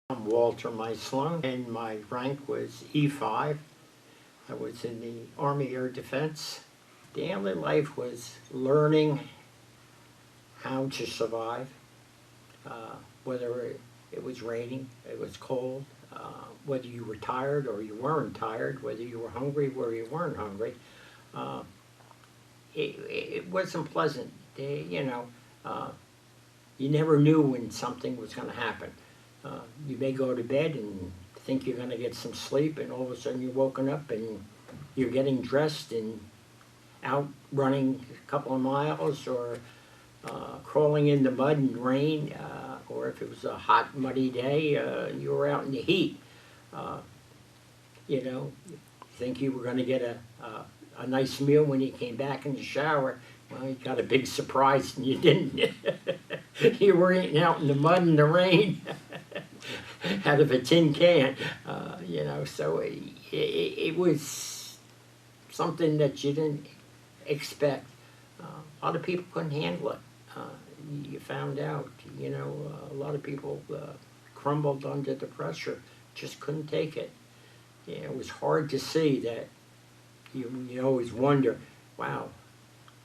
I'm Walter Meislchn, and my rank was E5. I was in the Army Air Defense. Daily life was learning how to survive, whether it was raining, it was cold, whether you were tired or you weren't tired, whether you were hungry or you weren't hungry. Uh, it wasn't pleasant. You never knew when something was going to happen. You may go to bed and think you're going to get some sleep, and all of a sudden you're woken up and you're getting dressed and out running a couple of miles, or crawling in the mud and rain, or if it was a hot, muddy day, you were out in the heat. You think you were going to get a nice meal when you came back in the shower. Well, you got a big surprise and you didn't. You were eating out in the mud and the rain out of a tin can. So it was something that you didn't expect. A lot of people couldn't handle it. You found out, a lot of people crumbled under the pressure, just couldn't take it. It was hard to see that. You always wonder, wow,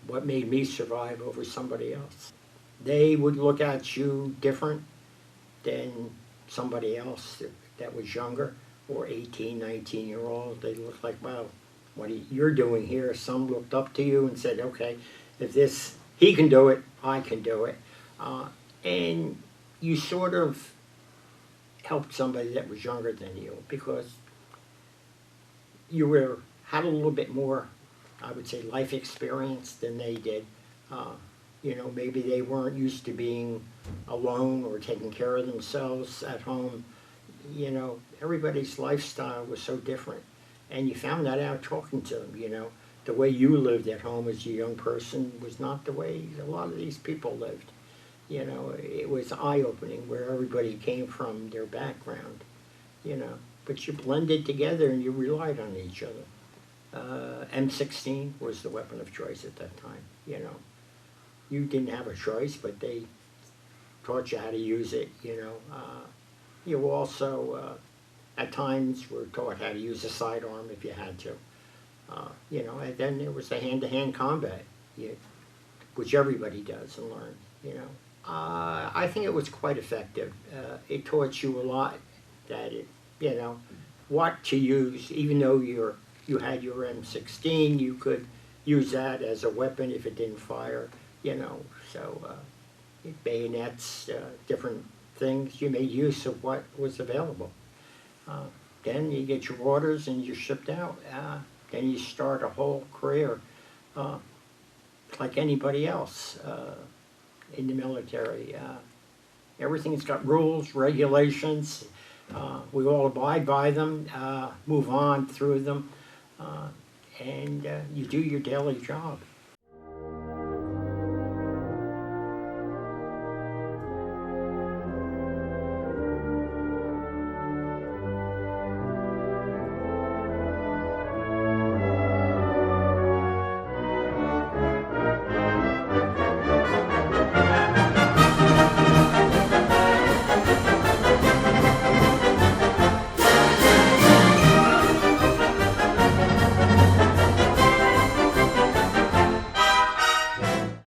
what made me survive over somebody else? They would look at you different than somebody else that was younger, or 18, 19-year-old. They looked like, wow, what you're doing here. Some looked up to you and said, okay, if he can do it, I can do it. And you sort of helped somebody that was younger than you, because you had a little bit more, I would say, life experience than they did. Maybe they weren't used to being alone or taking care of themselves at home. Everybody's lifestyle was so different. And you found that out talking to them, The way you lived at home as a young person was not the way a lot of these people lived. It was eye-opening where everybody came from, their background, But you blended together and you relied on each other. M16 was the weapon of choice at that time, You didn't have a choice, but they taught you how to use it, You also, at times, were taught how to use a sidearm if you had to. And then there was the hand-to-hand combat, which everybody does and learns, I think it was quite effective. It taught you a lot, that what to use. Even though you had your M16, you could use that as a weapon if it didn't fire, So bayonets, different things. You made use of what was available. Then you get your orders and you're shipped out. Then you start a whole career like anybody else in the military. Everything's got rules, regulations. We all abide by them, move on through them, and you do your daily job.